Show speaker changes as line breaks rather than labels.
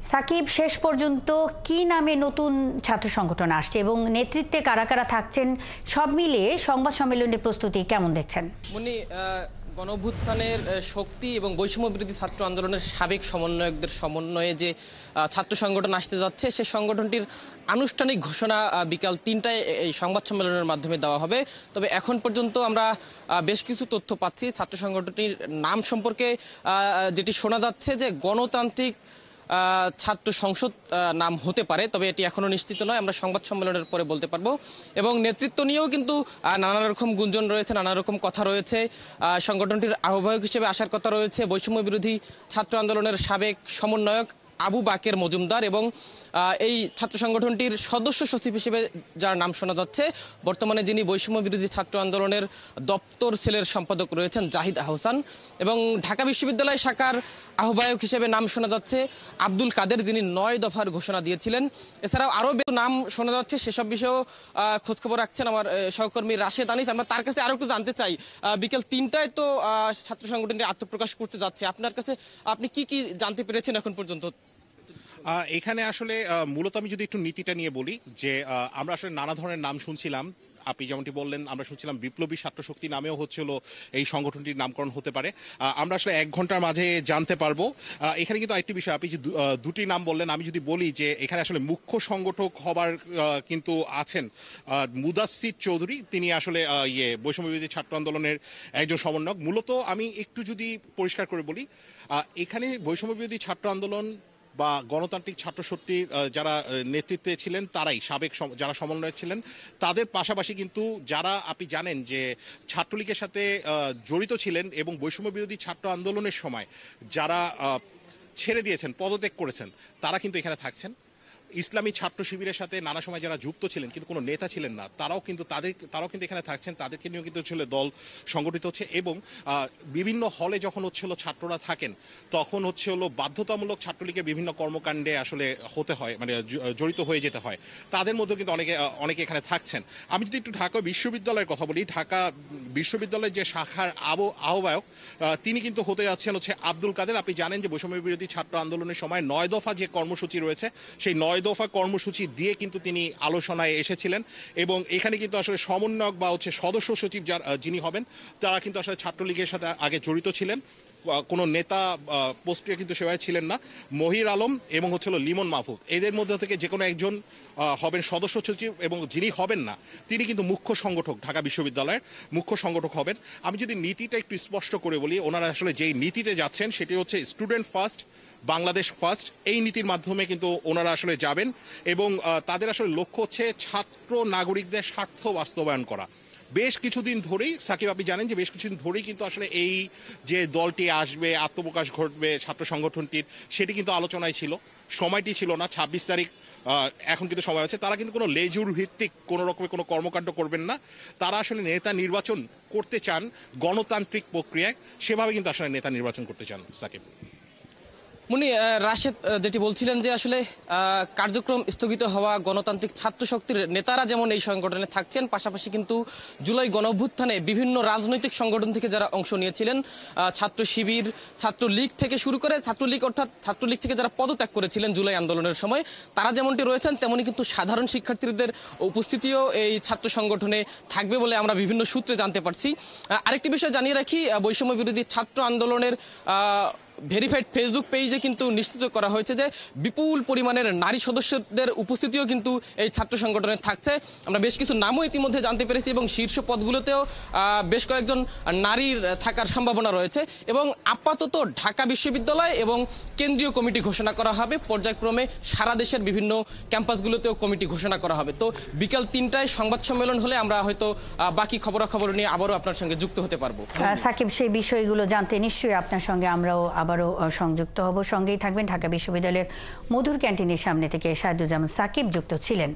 সাকিব, শেষ পর্যন্ত কি নামে নতুন ছাত্র সংগঠন আসছে এবং নেতৃত্বে কারা কারা থাকছেন, সব মিলিয়ে সংবাদ সম্মেলনের প্রস্তুতি কেমন দেখছেন?
মুন্নি, গণঅভ্যুত্থানের শক্তি এবং বৈষম্য বিরোধী ছাত্র আন্দোলনের সাবেক সমন্বয়কদের সমন্বয়ে যে ছাত্র সংগঠন আসতে যাচ্ছে, সেই সংগঠনটির আনুষ্ঠানিক ঘোষণা বিকাল ৩টায় এই সংবাদ সম্মেলনের মাধ্যমে দেওয়া হবে। তবে এখন পর্যন্ত আমরা বেশ কিছু তথ্য পাচ্ছি ছাত্র সংগঠনটির নাম সম্পর্কে। যেটি শোনা যাচ্ছে যে গণতান্ত্রিক ছাত্র সংসদ নাম হতে পারে, তবে এটি এখনো নিশ্চিত নয়। আমরা সংবাদ সম্মেলনের পরে বলতে পারবো। এবং নেতৃত্ব নিয়েও কিন্তু নানা রকম গুঞ্জন রয়েছে, নানা রকম কথা রয়েছে। সংগঠনটির আহ্বায়ক হিসেবে আসার কথা রয়েছে বৈষম্য বিরোধী ছাত্র আন্দোলনের সাবেক সমন্বয়ক আবু বাকের মজুমদার, এবং এই ছাত্র সংগঠনটির সদস্য সচিব হিসেবে যার নাম শোনা যাচ্ছে বর্তমানে যিনি বৈষম্য বিরোধী ছাত্র আন্দোলনের দপ্তর সেলের সম্পাদক রয়েছেন জাহিদ আহসান, এবং ঢাকা বিশ্ববিদ্যালয় শাখার আহ্বায়ক হিসেবে নাম শোনা যাচ্ছে আব্দুল কাদের, যিনি ৯ দফার ঘোষণা দিয়েছিলেন। এছাড়াও আরও বেশ নাম শোনা যাচ্ছে, সেসব বিষয়েও খোঁজখবর রাখছেন আমার সহকর্মী রাশেদ আনিস। আমরা তার কাছে আরও একটু জানতে চাই, বিকেল ৩টায় তো ছাত্র সংগঠনটি আত্মপ্রকাশ করতে যাচ্ছে, আপনার কাছে আপনি কি কি জানতে পেরেছেন এখন পর্যন্ত?
এখানে আসলে মূলত আমি যদি একটু নীতিটা নিয়ে বলি যে আমরা আসলে নানা ধরনের নাম শুনছিলাম। আপনি যেমনটি বললেন, আমরা শুনছিলাম বিপ্লবী ছাত্র শক্তি নামেও হচ্ছিল এই সংগঠনটির নামকরণ হতে পারে। আমরা আসলে ১ ঘন্টার মাঝে জানতে পারবো। এখানে কিন্তু আরেকটি বিষয়, আপনি যে দুটি নাম বললেন, আমি যদি বলি যে এখানে আসলে মুখ্য সংগঠক হবার কিন্তু আছেন মুদাসসির চৌধুরী, তিনি আসলে বৈষম্য বিরোধী ছাত্র আন্দোলনের একজন সমন্বয়ক। মূলত আমি একটু যদি পরিষ্কার করে বলি, এখানে বৈষম্য বিরোধী ছাত্র আন্দোলন বা গণতান্ত্রিক ছাত্র শক্তির যারা নেতৃত্বে ছিলেন তারাই সাবেক যারা সমন্বয়ক ছিলেন, তাদের পাশাপাশি কিন্তু যারা আপনি জানেন যে ছাত্রলীগের সাথে জড়িত ছিলেন এবং বৈষম্য বিরোধী ছাত্র আন্দোলনের সময় যারা ছেড়ে দিয়েছেন, পদত্যাগ করেছেন, তারা কিন্তু এখানে থাকছেন। ইসলামী ছাত্র শিবিরের সাথে নানা সময় যারা যুক্ত ছিলেন কিন্তু কোনো নেতা ছিলেন না, তারাও কিন্তু এখানে থাকছেন। তাদেরকে নিয়েও কিন্তু হচ্ছিল দল সংগঠিত হচ্ছে, এবং বিভিন্ন হলে যখন হচ্ছিল ছাত্ররা থাকেন তখন হচ্ছিল বাধ্যতামূলক ছাত্রলীগের বিভিন্ন কর্মকাণ্ডে আসলে হতে হয়, মানে জড়িত হয়ে যেতে হয়। তাদের মধ্যেও কিন্তু অনেকে এখানে থাকছেন। আমি যদি একটু ঢাকা বিশ্ববিদ্যালয়ের কথা বলি, ঢাকা বিশ্ববিদ্যালয়ের যে শাখার আহ্বায়ক তিনি কিন্তু হতে যাচ্ছেন হচ্ছে আব্দুল কাদের। আপনি জানেন যে বৈষম্য বিরোধী ছাত্র আন্দোলনের সময় ৯ দফা যে কর্মসূচি রয়েছে, সেই ৯ দফা কর্মসূচি দিয়ে কিন্তু তিনি আলোচনায় এসেছিলেন, এবং এখানে কিন্তু আসলে সমন্বয়ক বা হচ্ছে সদস্য সচিব যিনি হবেন, তারা কিন্তু আসলে ছাত্রলীগের সাথে আগে জড়িত ছিলেন, কোনো নেতা পোস্টে কিন্তু সেভাবে ছিলেন না। মহির আলম এবং হচ্ছিল লিমন মাহফুজ, এদের মধ্যে থেকে যে কোনো একজন হবেন সদস্য সচিব, এবং যিনি হবেন না তিনি কিন্তু মুখ্য সংগঠক, ঢাকা বিশ্ববিদ্যালয়ের মুখ্য সংগঠক হবেন। আমি যদি নীতিটা একটু স্পষ্ট করে বলি, ওনারা আসলে যেই নীতিতে যাচ্ছেন সেটি হচ্ছে স্টুডেন্ট ফার্স্ট, বাংলাদেশ ফার্স্ট। এই নীতির মাধ্যমে কিন্তু ওনারা আসলে যাবেন, এবং তাদের আসলে লক্ষ্য হচ্ছে ছাত্র নাগরিকদের স্বার্থ বাস্তবায়ন করা। বেশ কিছুদিন ধরেই, সাকিব আপনি জানেন যে বেশ কিছুদিন ধরেই কিন্তু আসলে এই যে দলটি আসবে, আত্মপ্রকাশ ঘটবে ছাত্র সংগঠনটির, সেটি কিন্তু আলোচনায় ছিল। সময়টি ছিল না ২৬ তারিখ, এখন কিন্তু সময় আছে। তারা কিন্তু কোনো লেজুর ভিত্তিক কোনো রকমের কোনো কর্মকাণ্ড করবেন না। তারা আসলে নেতা নির্বাচন করতে চান গণতান্ত্রিক প্রক্রিয়ায়, সেভাবে কিন্তু আসলে নেতা নির্বাচন করতে চান। সাকিব,
মুন্নি, রাশেদ যেটি বলছিলেন যে আসলে কার্যক্রম স্থগিত হওয়া গণতান্ত্রিক ছাত্র শক্তির নেতারা যেমন এই সংগঠনে থাকছেন, পাশাপাশি কিন্তু জুলাই গণঅভ্যুত্থানে বিভিন্ন রাজনৈতিক সংগঠন থেকে যারা অংশ নিয়েছিলেন, ছাত্র শিবির, ছাত্রলীগ থেকে শুরু করে ছাত্রলীগ, অর্থাৎ ছাত্রলীগ থেকে যারা পদত্যাগ করেছিলেন জুলাই আন্দোলনের সময়, তারা যেমনটি রয়েছেন তেমনি কিন্তু সাধারণ শিক্ষার্থীদের উপস্থিতিও এই ছাত্র সংগঠনে থাকবে বলে আমরা বিভিন্ন সূত্রে জানতে পারছি। আরেকটি বিষয় জানিয়ে রাখি, বৈষম্য বিরোধী ছাত্র আন্দোলনের ভেরিফাইড ফেসবুক পেজে কিন্তু নিশ্চিত করা হয়েছে যে বিপুল পরিমাণের নারী সদস্যদের উপস্থিতিও কিন্তু এই ছাত্র সংগঠনে থাকছে। আমরা বেশ কিছু নামও ইতিমধ্যে জানতে পেরেছি, এবং শীর্ষ পদগুলোতেও বেশ কয়েকজন নারীর থাকার সম্ভাবনা রয়েছে। এবং আপাতত ঢাকা বিশ্ববিদ্যালয় এবং কেন্দ্রীয় কমিটি ঘোষণা করা হবে, পর্যায়ক্রমে সারা দেশের বিভিন্ন ক্যাম্পাসগুলোতেও কমিটি ঘোষণা করা হবে। তো বিকাল ৩টায় সংবাদ সম্মেলন হলে আমরা হয়তো বাকি খবরাখবর নিয়ে আবারও আপনার সঙ্গে যুক্ত হতে পারবো।
সাকিব, সেই বিষয়গুলো জানতে নিশ্চয়ই আপনার সঙ্গে আমরাও আবারও সংযুক্ত হব। সঙ্গেই থাকবেন। ঢাকা বিশ্ববিদ্যালয়ের মধুর ক্যান্টিনের সামনে থেকে শাহিদুজ্জামান সাকিব যুক্ত ছিলেন।